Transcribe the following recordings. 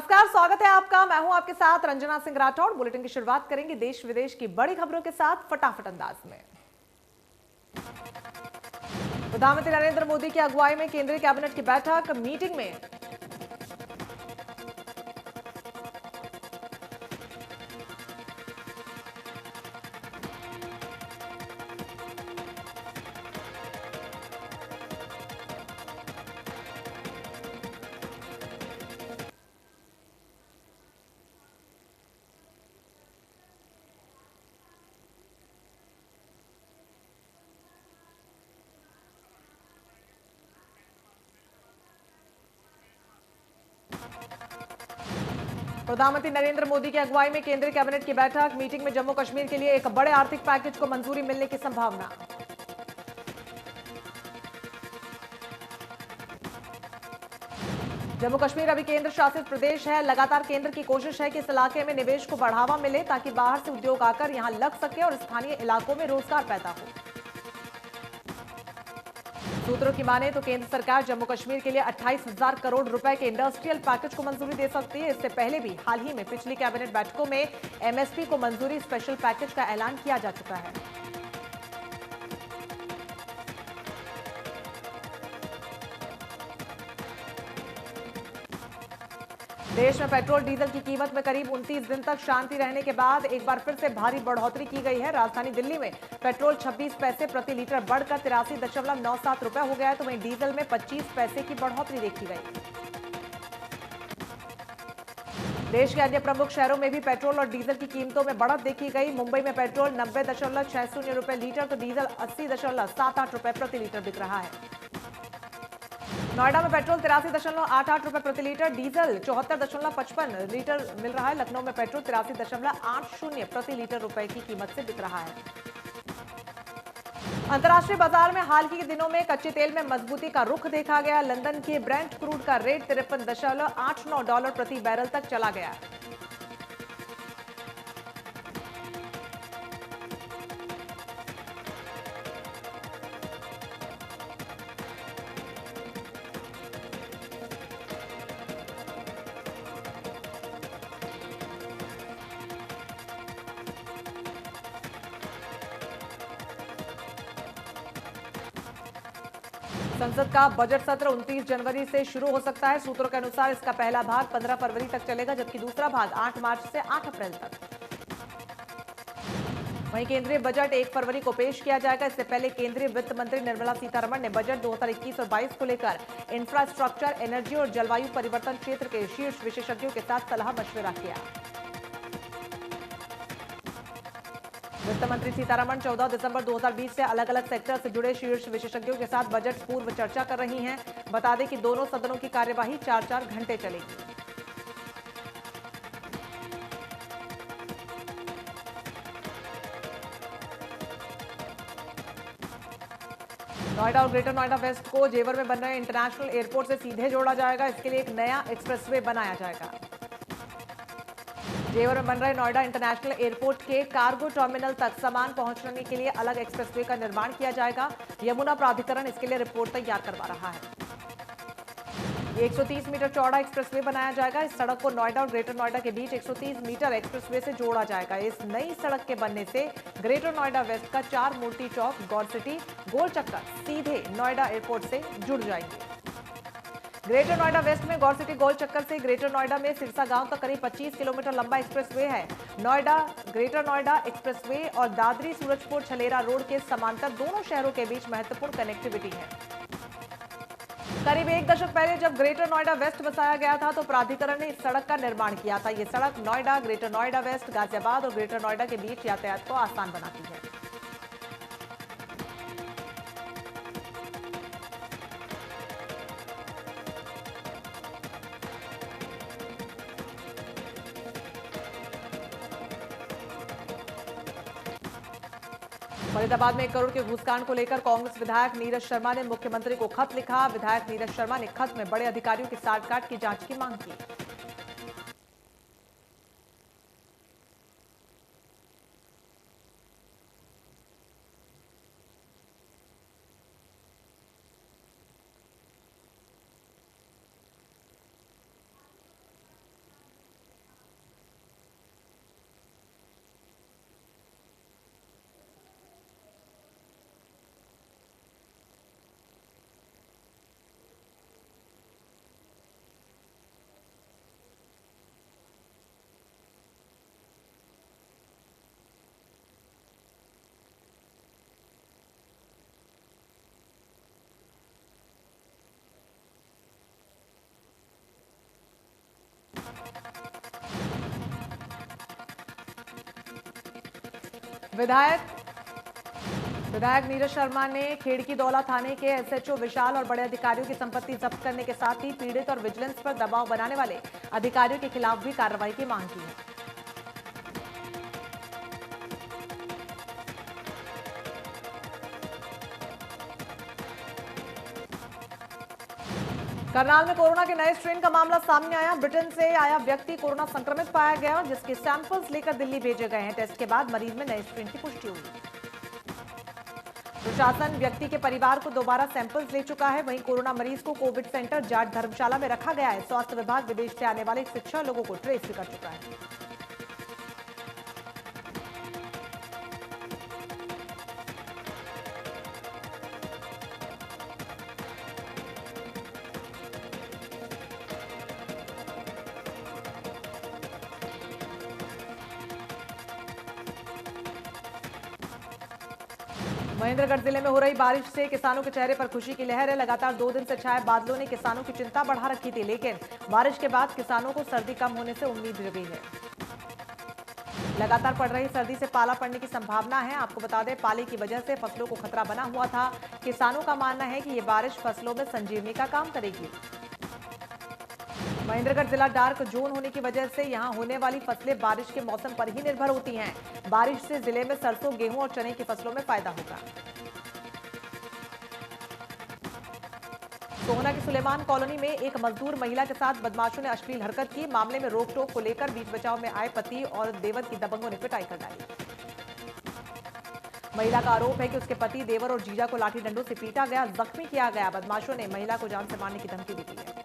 नमस्कार, स्वागत है आपका। मैं हूं आपके साथ रंजना सिंह राठौड़। बुलेटिन की शुरुआत करेंगे देश विदेश की बड़ी खबरों के साथ फटाफट अंदाज में। प्रधानमंत्री नरेंद्र मोदी की अगुवाई में केंद्रीय कैबिनेट की बैठक मीटिंग में प्रधानमंत्री नरेंद्र मोदी की अगुवाई में केंद्रीय कैबिनेट की बैठक मीटिंग में जम्मू कश्मीर के लिए एक बड़े आर्थिक पैकेज को मंजूरी मिलने की संभावना। जम्मू कश्मीर अभी केंद्र शासित प्रदेश है। लगातार केंद्र की कोशिश है कि इस इलाके में निवेश को बढ़ावा मिले ताकि बाहर से उद्योग आकर यहां लग सके और स्थानीय इलाकों में रोजगार पैदा हो। सूत्रों की माने तो केंद्र सरकार जम्मू कश्मीर के लिए 28,000 करोड़ रुपए के इंडस्ट्रियल पैकेज को मंजूरी दे सकती है। इससे पहले भी हाल ही में पिछली कैबिनेट बैठकों में एमएसपी को मंजूरी स्पेशल पैकेज का ऐलान किया जा चुका है। देश में पेट्रोल डीजल की कीमत में करीब 29 दिन तक शांति रहने के बाद एक बार फिर से भारी बढ़ोतरी की गई है। राजधानी दिल्ली में पेट्रोल 26 पैसे प्रति लीटर बढ़कर 83.97 रुपए हो गया है, तो वहीं डीजल में 25 पैसे की बढ़ोतरी देखी गई। देश के अन्य प्रमुख शहरों में भी पेट्रोल और डीजल की कीमतों में बढ़त देखी गई। मुंबई में पेट्रोल 90.60 रुपए लीटर तो डीजल 80.78 रुपए प्रति लीटर बिक रहा है। नोएडा में पेट्रोल 83.88 रुपए प्रति लीटर, डीजल 74.55 लीटर मिल रहा है। लखनऊ में पेट्रोल 83.80 प्रति लीटर रुपए की कीमत से बिक रहा है। अंतर्राष्ट्रीय बाजार में हाल ही के दिनों में कच्चे तेल में मजबूती का रुख देखा गया। लंदन के ब्रेंट क्रूड का रेट $53.89 प्रति बैरल तक चला गया। संसद का बजट सत्र 29 जनवरी से शुरू हो सकता है। सूत्रों के अनुसार इसका पहला भाग 15 फरवरी तक चलेगा, जबकि दूसरा भाग 8 मार्च से 8 अप्रैल तक। वहीं केंद्रीय बजट 1 फरवरी को पेश किया जाएगा। इससे पहले केंद्रीय वित्त मंत्री निर्मला सीतारमण ने बजट 2021 और 22 को लेकर इंफ्रास्ट्रक्चर, एनर्जी और जलवायु परिवर्तन क्षेत्र के शीर्ष विशेषज्ञों के साथ सलाह मशविरा किया। वित्त मंत्री सीतारमण 14 दिसंबर 2020 से अलग अलग सेक्टर से जुड़े शीर्ष विशेषज्ञों के साथ बजट पूर्व चर्चा कर रही हैं। बता दें कि दोनों सदनों की कार्यवाही 4-4 घंटे चलेगी। नोएडा और ग्रेटर नोएडा वेस्ट को जेवर में बन रहे इंटरनेशनल एयरपोर्ट से सीधे जोड़ा जाएगा। इसके लिए एक नया एक्सप्रेसवे बनाया जाएगा। जेवर में बन रहे नोएडा इंटरनेशनल एयरपोर्ट के कार्गो टर्मिनल तक सामान पहुंचने के लिए अलग एक्सप्रेसवे का निर्माण किया जाएगा। यमुना प्राधिकरण इसके लिए रिपोर्ट तैयार करवा रहा है। ये 130 मीटर चौड़ा एक्सप्रेसवे बनाया जाएगा। इस सड़क को नोएडा और ग्रेटर नोएडा के बीच 130 मीटर एक्सप्रेसवे से जोड़ा जाएगा। इस नई सड़क के बनने से ग्रेटर नोएडा वेस्ट का 4 मूर्ति चौक, गौर सिटी, गोल चक्कर सीधे नोएडा एयरपोर्ट से जुड़ जाएंगे। ग्रेटर नोएडा वेस्ट में गौर सिटी गोल चक्कर से ग्रेटर नोएडा में सिरसा गांव तक करीब 25 किलोमीटर लंबा एक्सप्रेसवे है। नोएडा ग्रेटर नोएडा एक्सप्रेसवे और दादरी सूरजपुर छलेरा रोड के समांतर दोनों शहरों के बीच महत्वपूर्ण कनेक्टिविटी है। करीब 1 दशक पहले जब ग्रेटर नोएडा वेस्ट बसाया गया था तो प्राधिकरण ने इस सड़क का निर्माण किया था। ये सड़क नोएडा, ग्रेटर नोएडा वेस्ट, गाजियाबाद और ग्रेटर नोएडा के बीच यातायात को आसान बनाती है। फरीदाबाद में 1 करोड़ के घूसकांड को लेकर कांग्रेस विधायक नीरज शर्मा ने मुख्यमंत्री को खत लिखा। विधायक नीरज शर्मा ने खत में बड़े अधिकारियों की साठगांठ की जांच की मांग की। विधायक नीरज शर्मा ने खेड़की दौला थाने के एसएचओ विशाल और बड़े अधिकारियों की संपत्ति जब्त करने के साथ ही पीड़ित और विजिलेंस पर दबाव बनाने वाले अधिकारियों के खिलाफ भी कार्रवाई की मांग की है। करनाल में कोरोना के नए स्ट्रेन का मामला सामने आया। ब्रिटेन से आया व्यक्ति कोरोना संक्रमित पाया गया, जिसके सैंपल्स लेकर दिल्ली भेजे गए हैं। टेस्ट के बाद मरीज में नए स्ट्रेन की पुष्टि हुई। प्रशासन व्यक्ति के परिवार को दोबारा सैंपल्स ले चुका है। वहीं कोरोना मरीज को कोविड सेंटर जाट धर्मशाला में रखा गया है। स्वास्थ्य विभाग विदेश से आने वाले 6 लोगों को ट्रेस भी कर चुका है। महेंद्रगढ़ जिले में हो रही बारिश से किसानों के चेहरे पर खुशी की लहर है। लगातार 2 दिन से छाए बादलों ने किसानों की चिंता बढ़ा रखी थी, लेकिन बारिश के बाद किसानों को सर्दी कम होने से उम्मीद जगी है। लगातार पड़ रही सर्दी से पाला पड़ने की संभावना है। आपको बता दें, पाले की वजह से फसलों को खतरा बना हुआ था। किसानों का मानना है कि ये बारिश फसलों में संजीवनी का काम करेगी। महेंद्रगढ़ जिला डार्क जोन होने की वजह से यहां होने वाली फसलें बारिश के मौसम पर ही निर्भर होती हैं। बारिश से जिले में सरसों, गेहूं और चने की फसलों में फायदा होगा। सोहना की सुलेमान कॉलोनी में एक मजदूर महिला के साथ बदमाशों ने अश्लील हरकत की। मामले में रोक टोक को लेकर बीच बचाव में आए पति और देवर की दबंगों ने पिटाई कर डाली। महिला का आरोप है कि उसके पति, देवर और जीजा को लाठी डंडों से पीटा गया, जख्मी किया गया। बदमाशों ने महिला को जान से मारने की धमकी भी दी है।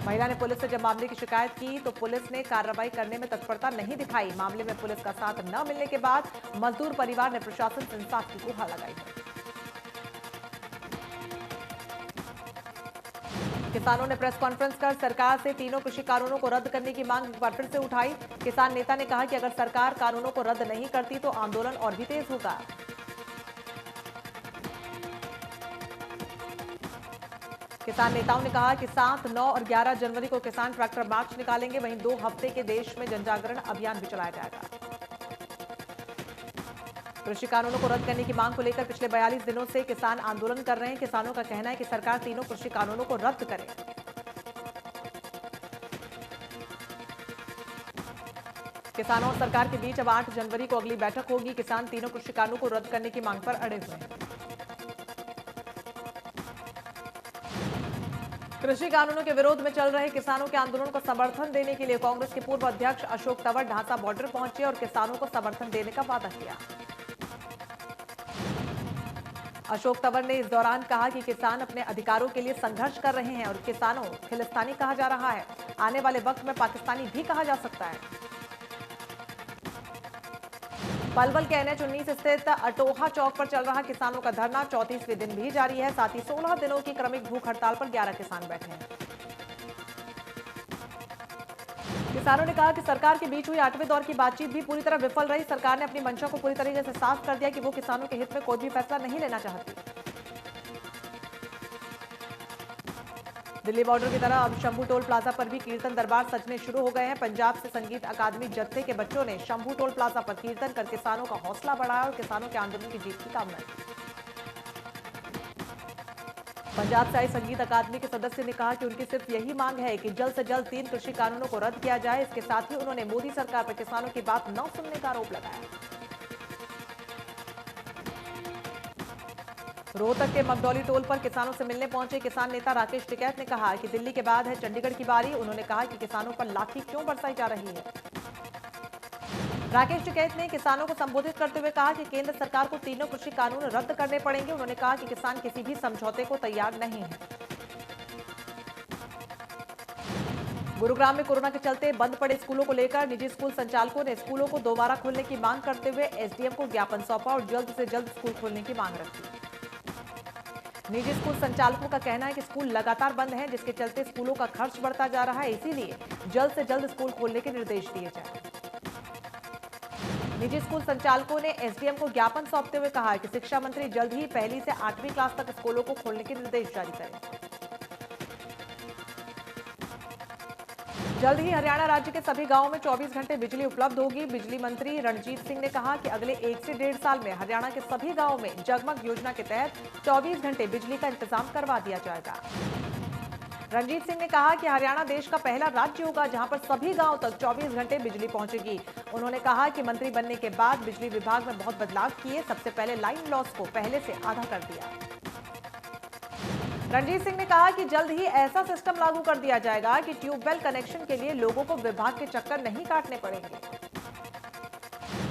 महिला ने पुलिस से जब मामले की शिकायत की तो पुलिस ने कार्रवाई करने में तत्परता नहीं दिखाई। मामले में पुलिस का साथ न मिलने के बाद मजदूर परिवार ने प्रशासन से इंसाफ की गुहार लगाई है। किसानों ने प्रेस कॉन्फ्रेंस कर सरकार से तीनों कृषि कानूनों को रद्द करने की मांग एक बार फिर से उठाई। किसान नेता ने कहा कि अगर सरकार कानूनों को रद्द नहीं करती तो आंदोलन और भी तेज होगा। किसान नेताओं ने कहा कि 7, 9 और 11 जनवरी को किसान ट्रैक्टर मार्च निकालेंगे। वहीं 2 हफ्ते के देश में जनजागरण अभियान भी चलाया जाएगा। कृषि कानूनों को रद्द करने की मांग को लेकर पिछले 42 दिनों से किसान आंदोलन कर रहे हैं। किसानों का कहना है कि सरकार तीनों कृषि कानूनों को रद्द करे। किसानों और सरकार के बीच अब 8 जनवरी को अगली बैठक होगी। किसान तीनों कृषि कानूनों को रद्द करने की मांग पर अड़े हुए हैं। कृषि कानूनों के विरोध में चल रहे किसानों के आंदोलन को समर्थन देने के लिए कांग्रेस के पूर्व अध्यक्ष अशोक तंवर ढांसा बॉर्डर पहुंचे और किसानों को समर्थन देने का वादा किया। अशोक तंवर ने इस दौरान कहा कि किसान अपने अधिकारों के लिए संघर्ष कर रहे हैं और किसानों खिलिस्तानी कहा जा रहा है। आने वाले वक्त में पाकिस्तानी भी कहा जा सकता है। पलवल के NH-19 स्थित अटोहा चौक पर चल रहा किसानों का धरना 34वें दिन भी जारी है। साथ ही 16 दिनों की क्रमिक भूख हड़ताल पर 11 किसान बैठे हैं। किसानों ने कहा कि सरकार के बीच हुई 8वें दौर की बातचीत भी पूरी तरह विफल रही। सरकार ने अपनी मंशा को पूरी तरीके से साफ कर दिया कि वो किसानों के हित में कोई भी फैसला नहीं लेना चाहती। दिल्ली बॉर्डर की तरह अब शंभू टोल प्लाजा पर भी कीर्तन दरबार सजने शुरू हो गए हैं। पंजाब से संगीत अकादमी जत्थे के बच्चों ने शंभू टोल प्लाजा पर कीर्तन कर किसानों का हौसला बढ़ाया और किसानों के आंदोलन की जीत की कामना की। पंजाब से आई संगीत अकादमी के सदस्य ने कहा कि उनकी सिर्फ यही मांग है कि जल्द से जल्द 3 कृषि कानूनों को रद्द किया जाए। इसके साथ ही उन्होंने मोदी सरकार पर किसानों की बात न सुनने का आरोप लगाया। रोहतक के मगदौली टोल पर किसानों से मिलने पहुंचे किसान नेता राकेश टिकैत ने कहा कि दिल्ली के बाद है चंडीगढ़ की बारी। उन्होंने कहा कि किसानों पर लाठी क्यों बरसाई जा रही है। राकेश टिकैत ने किसानों को संबोधित करते हुए कहा कि केंद्र सरकार को तीनों कृषि कानून रद्द करने पड़ेंगे। उन्होंने कहा कि किसान किसी भी समझौते को तैयार नहीं है। गुरुग्राम में कोरोना के चलते बंद पड़े स्कूलों को लेकर निजी स्कूल संचालकों ने स्कूलों को दोबारा खोलने की मांग करते हुए एसडीएम को ज्ञापन सौंपा और जल्द से जल्द स्कूल खोलने की मांग रखी। निजी स्कूल संचालकों का कहना है कि स्कूल लगातार बंद हैं, जिसके चलते स्कूलों का खर्च बढ़ता जा रहा है। इसीलिए जल्द से जल्द स्कूल खोलने के निर्देश दिए जाएं। निजी स्कूल संचालकों ने एसडीएम को ज्ञापन सौंपते हुए कहा कि शिक्षा मंत्री जल्द ही 1ली से 8वीं क्लास तक स्कूलों को खोलने के निर्देश जारी करें। जल्द ही हरियाणा राज्य के सभी गांवों में 24 घंटे बिजली उपलब्ध होगी। बिजली मंत्री रणजीत सिंह ने कहा कि अगले 1 से 1.5 साल में हरियाणा के सभी गांवों में जगमग योजना के तहत 24 घंटे बिजली का इंतजाम करवा दिया जाएगा। रणजीत सिंह ने कहा कि हरियाणा देश का पहला राज्य होगा जहां पर सभी गांव तक 24 घंटे बिजली पहुंचेगी। उन्होंने कहा कि मंत्री बनने के बाद बिजली विभाग में बहुत बदलाव किए। सबसे पहले लाइन लॉस को पहले से आधा कर दिया। रणजीत सिंह ने कहा कि जल्द ही ऐसा सिस्टम लागू कर दिया जाएगा कि ट्यूबवेल कनेक्शन के लिए लोगों को विभाग के चक्कर नहीं काटने पड़ेंगे।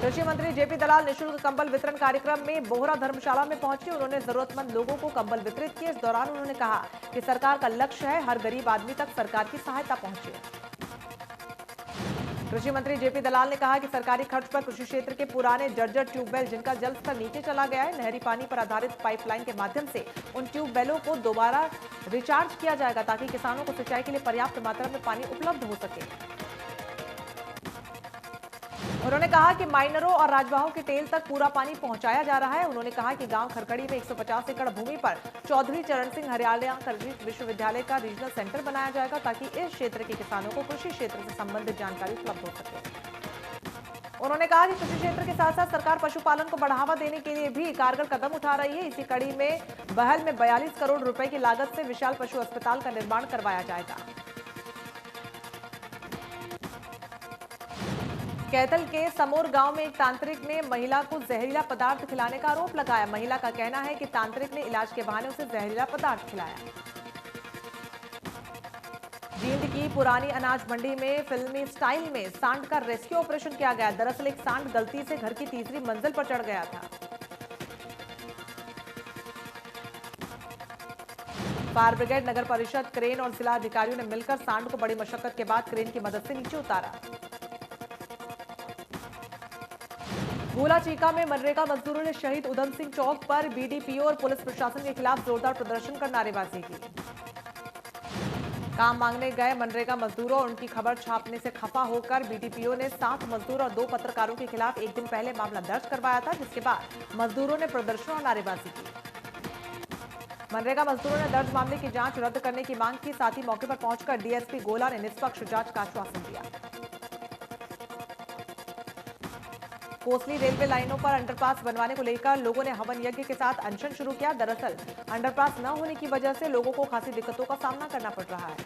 कृषि मंत्री जेपी दलाल निःशुल्क कंबल वितरण कार्यक्रम में बोहरा धर्मशाला में पहुंचे। उन्होंने जरूरतमंद लोगों को कंबल वितरित किए। इस दौरान उन्होंने कहा कि सरकार का लक्ष्य है हर गरीब आदमी तक सरकार की सहायता पहुंचे। कृषि मंत्री जेपी दलाल ने कहा कि सरकारी खर्च पर कृषि क्षेत्र के पुराने जर्जर ट्यूबवेल जिनका जल स्तर नीचे चला गया है, नहरी पानी पर आधारित पाइपलाइन के माध्यम से उन ट्यूबवेलों को दोबारा रिचार्ज किया जाएगा ताकि किसानों को सिंचाई के लिए पर्याप्त मात्रा में पानी उपलब्ध हो सके। उन्होंने कहा कि माइनरों और राजवाहों के टेल तक पूरा पानी पहुंचाया जा रहा है। उन्होंने कहा कि गांव खरकड़ी में 150 एकड़ भूमि पर चौधरी चरण सिंह हरियाणा कृषि विश्वविद्यालय का रीजनल सेंटर बनाया जाएगा ताकि इस क्षेत्र के किसानों को कृषि क्षेत्र से संबंधित जानकारी उपलब्ध हो सके। उन्होंने कहा कि कृषि क्षेत्र के साथ साथ सरकार पशुपालन को बढ़ावा देने के लिए भी कारगर कदम उठा रही है। इसी कड़ी में बहल में 42 करोड़ रुपए की लागत से विशाल पशु अस्पताल का निर्माण करवाया जाएगा। कैथल के समोर गांव में एक तांत्रिक ने महिला को जहरीला पदार्थ खिलाने का आरोप लगाया। महिला का कहना है कि तांत्रिक ने इलाज के बहाने उसे जहरीला पदार्थ खिलाया। जींद की पुरानी अनाज मंडी में फिल्मी स्टाइल में सांड का रेस्क्यू ऑपरेशन किया गया। दरअसल एक सांड गलती से घर की तीसरी मंजिल पर चढ़ गया था। फायर ब्रिगेड, नगर परिषद, क्रेन और जिला अधिकारियों ने मिलकर सांड को बड़ी मशक्कत के बाद क्रेन की मदद से नीचे उतारा। गोला चीका में मनरेगा मजदूरों ने शहीद उधम सिंह चौक पर बीडीपीओ और पुलिस प्रशासन के खिलाफ जोरदार प्रदर्शन कर नारेबाजी की। काम मांगने गए मनरेगा मजदूरों और उनकी खबर छापने से खफा होकर बीडीपीओ ने 7 मजदूर और 2 पत्रकारों के खिलाफ एक दिन पहले मामला दर्ज करवाया था, जिसके बाद मजदूरों ने प्रदर्शन और नारेबाजी की। मनरेगा मजदूरों ने दर्ज मामले की जांच रद्द करने की मांग की। साथ ही मौके पर पहुंचकर डीएसपी गोला ने निष्पक्ष जांच का आश्वासन दिया। कोसली रेलवे लाइनों पर अंडरपास बनवाने को लेकर लोगों ने हवन यज्ञ के साथ अनशन शुरू किया। दरअसल अंडरपास न होने की वजह से लोगों को खासी दिक्कतों का सामना करना पड़ रहा है।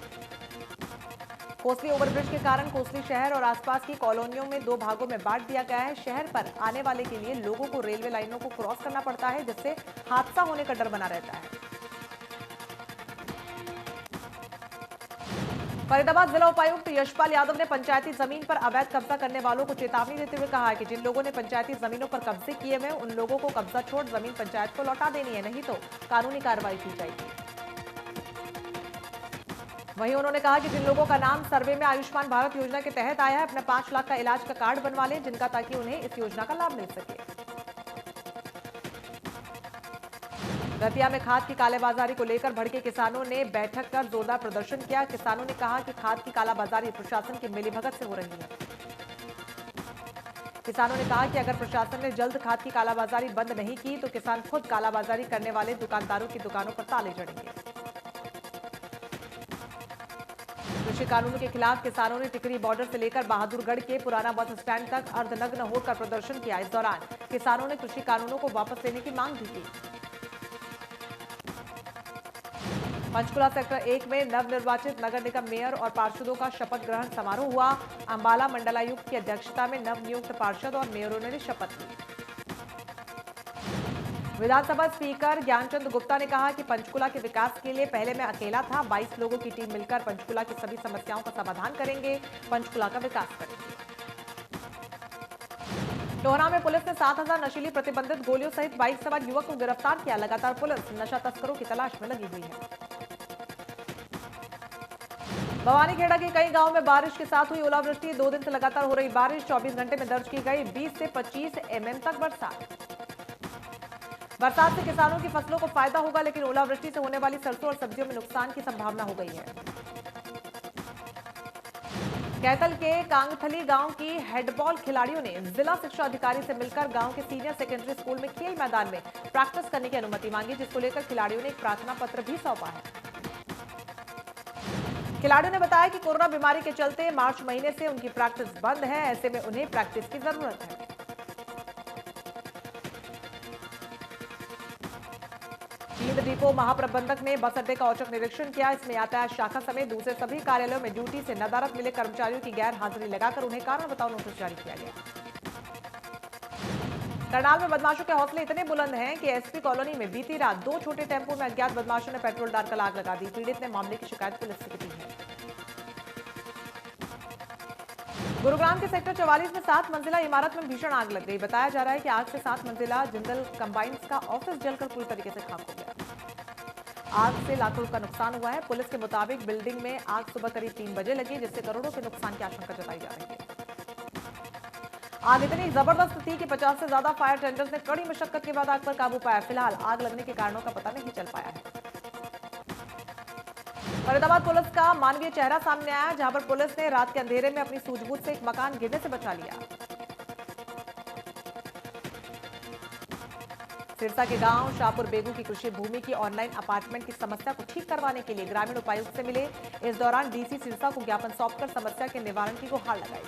कोसली ओवरब्रिज के कारण कोसली शहर और आसपास की कॉलोनियों में 2 भागों में बांट दिया गया है। शहर पर आने वाले के लिए लोगों को रेलवे लाइनों को क्रॉस करना पड़ता है, जिससे हादसा होने का डर बना रहता है। फरीदाबाद जिला उपायुक्त यशपाल यादव ने पंचायती जमीन पर अवैध कब्जा करने वालों को चेतावनी देते हुए कहा कि जिन लोगों ने पंचायती जमीनों पर कब्जे किए हुए उन लोगों को कब्जा छोड़ जमीन पंचायत को लौटा देनी है, नहीं तो कानूनी कार्रवाई की जाएगी। वहीं उन्होंने कहा कि जिन लोगों का नाम सर्वे में आयुष्मान भारत योजना के तहत आया है, अपने 5 लाख का इलाज का कार्ड बनवा लें, जिनका ताकि उन्हें इस योजना का लाभ मिल सके। रतिया में खाद की कालाबाजारी को लेकर भड़के किसानों ने बैठक कर जोरदार प्रदर्शन किया। किसानों ने कहा कि खाद की कालाबाजारी प्रशासन की मिलीभगत से हो रही है। किसानों ने कहा कि अगर प्रशासन ने जल्द खाद की कालाबाजारी बंद नहीं की तो किसान खुद कालाबाजारी करने वाले दुकानदारों की दुकानों पर ताले जड़ेंगे। कृषि कानूनों के खिलाफ किसानों ने टिकरी बॉर्डर से लेकर बहादुरगढ़ के पुराना बस स्टैंड तक अर्धनग्न होकर प्रदर्शन किया। इस दौरान किसानों ने कृषि कानूनों को वापस लेने की मांग भी की। पंचकुला सेक्टर 1 में नवनिर्वाचित नगर निगम मेयर और पार्षदों का शपथ ग्रहण समारोह हुआ। अंबाला मंडलायुक्त की अध्यक्षता में नवनियुक्त पार्षद और मेयरों ने शपथ ली। विधानसभा स्पीकर ज्ञानचंद गुप्ता ने कहा कि पंचकुला के विकास के लिए पहले मैं अकेला था, 22 लोगों की टीम मिलकर पंचकुला की सभी समस्याओं का समाधान करेंगे, पंचकुला का विकास करेंगे। टोहरा में पुलिस ने 7000 नशीली प्रतिबंधित गोलियों सहित 22 सवार युवक को गिरफ्तार किया। लगातार पुलिस नशा तस्करों की तलाश में लगी हुई है। भवानीखेड़ा के कई गांवों में बारिश के साथ हुई ओलावृष्टि। 2 दिन से लगातार हो रही बारिश, 24 घंटे में दर्ज की गई 20 से 25 mm तक बरसात से किसानों की फसलों को फायदा होगा, लेकिन ओलावृष्टि से होने वाली सरसों और सब्जियों में नुकसान की संभावना हो गई है। कैथल के कांगथली गांव की हेडबॉल खिलाड़ियों ने जिला शिक्षा अधिकारी से मिलकर गांव के सीनियर सेकेंडरी स्कूल में खेल मैदान में प्रैक्टिस करने की अनुमति मांगी, जिसको लेकर खिलाड़ियों ने एक प्रार्थना पत्र भी सौंपा है। खिलाड़ियों ने बताया कि कोरोना बीमारी के चलते मार्च महीने से उनकी प्रैक्टिस बंद है, ऐसे में उन्हें प्रैक्टिस की जरूरत है। जींद डिपो महाप्रबंधक ने बस अड्डे का औचक निरीक्षण किया। इसमें यातायात शाखा समेत दूसरे सभी कार्यालयों में ड्यूटी से नदारद मिले कर्मचारियों की गैर हाजिरी लगाकर उन्हें कारण बताओ नोटिस जारी किया गया। करनाल में बदमाशों के हौसले इतने बुलंद हैं कि एसपी कॉलोनी में बीती रात 2 छोटे टेंपो में अज्ञात बदमाशों ने पेट्रोल डालकर आग लगा दी। पीड़ित ने मामले की शिकायत पुलिस से की है। गुरुग्राम के सेक्टर 44 में 7 मंजिला इमारत में भीषण आग लग गई। बताया जा रहा है कि आग से 7 मंजिला जिंदल कंबाइंस का ऑफिस जलकर पूरी तरीके से खाक हो गया। आग से लाखों का नुकसान हुआ है। पुलिस के मुताबिक बिल्डिंग में आग सुबह करीब 3 बजे लगी, जिससे करोड़ों के नुकसान की आशंका जताई जा रही है। आग इतनी जबरदस्त थी कि 50 से ज्यादा फायर टेंडर्स ने कड़ी मशक्कत के बाद आग पर काबू पाया। फिलहाल आग लगने के कारणों का पता नहीं चल पाया है। फरीदाबाद पुलिस का मानवीय चेहरा सामने आया, जहां पर पुलिस ने रात के अंधेरे में अपनी सूझबूझ से एक मकान गिरने से बचा लिया। सिरसा के गांव शाहपुर बेगू की कृषि भूमि की ऑनलाइन अपार्टमेंट की समस्या को ठीक करवाने के लिए ग्रामीण उपायुक्त से मिले। इस दौरान डीसी सिरसा को ज्ञापन सौंपकर समस्या के निवारण की गुहार लगाई।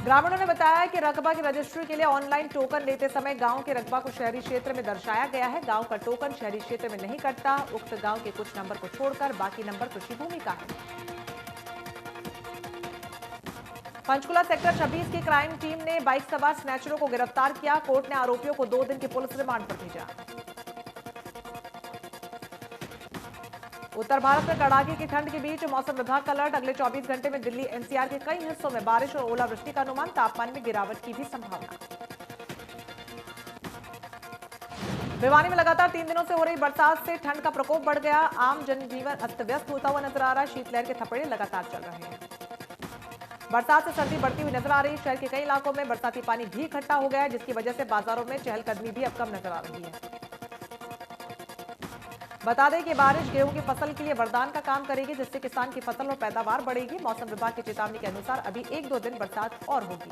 ग्रामीणों ने बताया कि रकबा की रजिस्ट्री के लिए ऑनलाइन टोकन लेते समय गांव के रकबा को शहरी क्षेत्र में दर्शाया गया है। गांव का टोकन शहरी क्षेत्र में नहीं कटता। उक्त गांव के कुछ नंबर को छोड़कर बाकी नंबर कृषि भूमि का है। पंचकुला सेक्टर 26 की क्राइम टीम ने बाइक सवार स्नैचरों को गिरफ्तार किया। कोर्ट ने आरोपियों को 2 दिन के पुलिस रिमांड पर भेजा। उत्तर भारत में कड़ाके की ठंड के बीच मौसम विभाग का अलर्ट। अगले 24 घंटे में दिल्ली एनसीआर के कई हिस्सों में बारिश और ओलावृष्टि का अनुमान। तापमान में गिरावट की भी संभावना। भिवानी में लगातार 3 दिनों से हो रही बरसात से ठंड का प्रकोप बढ़ गया। आम जनजीवन अस्त व्यस्त होता हुआ नजर आ रहा है। शीतलहर के थपेड़े लगातार चल रहे हैं। बरसात से सर्दी बढ़ती हुई नजर आ रही है। शहर के कई इलाकों में बरसाती पानी भी इकट्ठा हो गया है, जिसकी वजह से बाजारों में चहलकदमी भी अब कम नजर आ रही है। बता दें कि बारिश गेहूं की फसल के लिए वरदान का काम करेगी, जिससे किसान की फसल और पैदावार बढ़ेगी। मौसम विभाग की चेतावनी के अनुसार अभी 1-2 दिन बरसात और होगी।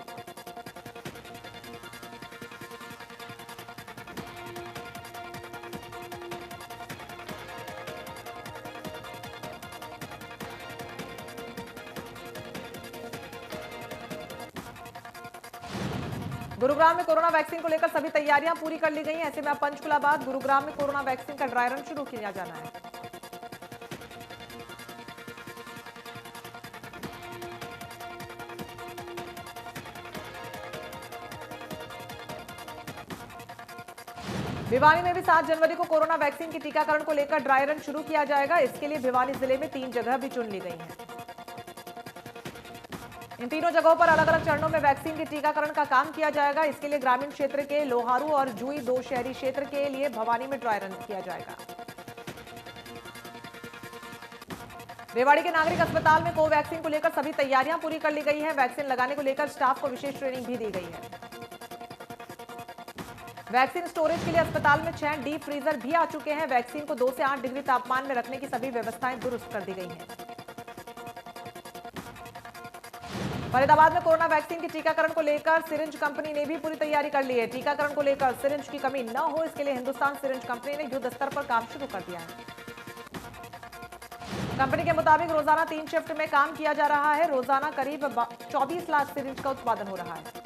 गुरुग्राम में कोरोना वैक्सीन को लेकर सभी तैयारियां पूरी कर ली गई हैं। ऐसे में अब पंचकुला बाद गुरुग्राम में कोरोना वैक्सीन का ड्राई रन शुरू किया जाना है। भिवानी में भी 7 जनवरी को कोरोना वैक्सीन के टीकाकरण को लेकर ड्राई रन शुरू किया जाएगा। इसके लिए भिवानी जिले में 3 जगह भी चुन ली गई हैं। इन तीनों जगहों पर अलग अलग चरणों में वैक्सीन के टीकाकरण का काम किया जाएगा। इसके लिए ग्रामीण क्षेत्र के लोहारू और जुई, 2 शहरी क्षेत्र के लिए भवानी में ड्राई रन किया जाएगा। रेवाड़ी के नागरिक अस्पताल में कोवैक्सीन को लेकर सभी तैयारियां पूरी कर ली गई हैं। वैक्सीन लगाने को लेकर स्टाफ को विशेष ट्रेनिंग भी दी गई है। वैक्सीन स्टोरेज के लिए अस्पताल में 6 डीप फ्रीजर भी आ चुके हैं। वैक्सीन को 2 से 8 डिग्री तापमान में रखने की सभी व्यवस्थाएं दुरुस्त कर दी गई हैं। फरीदाबाद में कोरोना वैक्सीन के टीकाकरण को लेकर सिरिंज कंपनी ने भी पूरी तैयारी कर ली है। टीकाकरण को लेकर सिरिंज की कमी न हो, इसके लिए हिंदुस्तान सिरिंज कंपनी ने युद्ध स्तर पर काम शुरू कर दिया है। कंपनी के मुताबिक रोजाना 3 शिफ्ट में काम किया जा रहा है। रोजाना करीब 24 लाख सिरिंज का उत्पादन हो रहा है।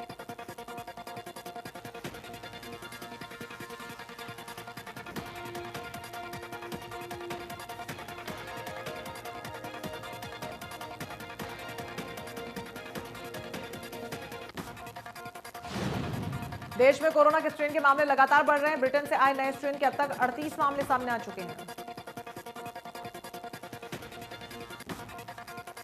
देश में कोरोना के स्ट्रेन के मामले लगातार बढ़ रहे हैं। ब्रिटेन से आए नए स्ट्रेन के अब तक 38 मामले सामने आ चुके हैं।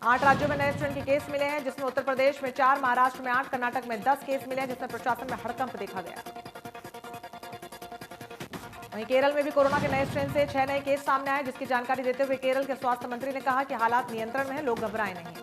8 राज्यों में नए स्ट्रेन के केस मिले हैं, जिसमें उत्तर प्रदेश में 4, महाराष्ट्र में 8, कर्नाटक में 10 केस मिले हैं, जिसमें प्रशासन में हड़कंप देखा गया। वहीं केरल में भी कोरोना के नए स्ट्रेन से 6 नए केस सामने आए, जिसकी जानकारी देते हुए केरल के स्वास्थ्य मंत्री ने कहा कि हालात नियंत्रण में है, लोग घबराएं नहीं।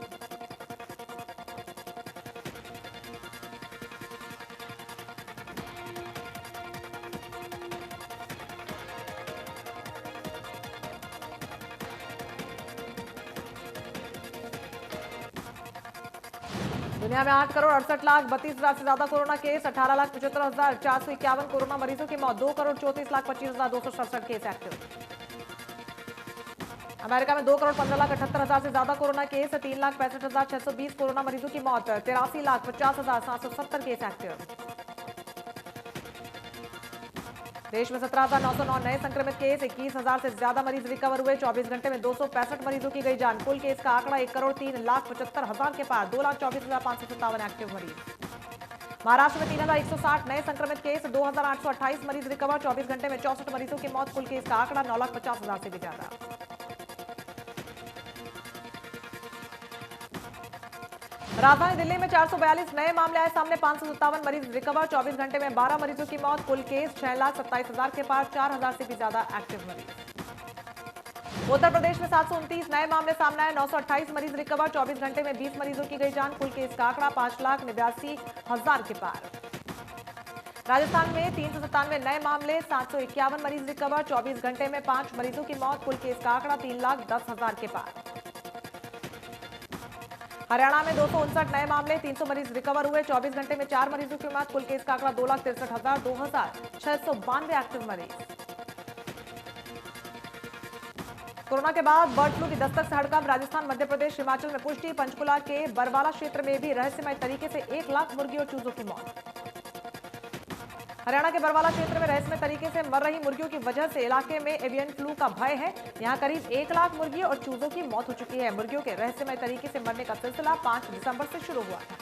दुनिया में 8,68,32,000 से ज्यादा कोरोना केस, 18,75,451 कोरोना मरीजों की मौत, 2,34,25,267 केस एक्टिव। अमेरिका में 2,15,78,000 से ज्यादा कोरोना केस, 3,65,620 कोरोना मरीजों की मौत, 83,50,770 केस एक्टिव। देश में 17,909 नए संक्रमित केस, 21,000 से ज्यादा मरीज रिकवर हुए, 24 घंटे में 265 मरीजों की गई जान। कुल केस का आंकड़ा 1,03,75,000 के पार, 2,24,557 एक्टिव मरीज। महाराष्ट्र में 3,160 नए संक्रमित केस, 2,828 मरीज रिकवर, 24 घंटे में 64 मरीजों की मौत। कुल केस का आंकड़ा 9,50,000 से भी ज्यादा। राजधानी दिल्ली में 442 नए मामले आए सामने, 557 मरीज रिकवर, 24 घंटे में 12 मरीजों की मौत। कुल केस 6,27,000 के पार, 4,000 से भी ज्यादा एक्टिव मरीज। उत्तर प्रदेश में 729 नए मामले सामने आए, 928 मरीज रिकवर, 24 घंटे में 20 मरीजों की गई जान। कुल केस का आंकड़ा 5,89,000 के पार। राजस्थान में 397 नए मामले, 751 मरीज रिकवर, 24 घंटे में 5 मरीजों की मौत। कुल केस का आंकड़ा 3,10,000 के पार। हरियाणा में 259 नए मामले, 300 मरीज रिकवर हुए, 24 घंटे में 4 मरीजों की मौत। कुल केस का आंकड़ा 2,63,692 एक्टिव मरीज। कोरोना के बाद बर्ड फ्लू की दस्तक से हड़कंप, राजस्थान, मध्य प्रदेश, हिमाचल में पुष्टि। पंचकुला के बरवाला क्षेत्र में भी रहस्यमय तरीके से 1 लाख मुर्गी और चूजों की मौत। हरियाणा के बरवाला क्षेत्र में रहस्यमय तरीके से मर रही मुर्गियों की वजह से इलाके में एवियन फ्लू का भय है। यहां करीब 1 लाख मुर्गी और चूजों की मौत हो चुकी है। मुर्गियों के रहस्यमय तरीके से मरने का सिलसिला 5 दिसंबर से शुरू हुआ था।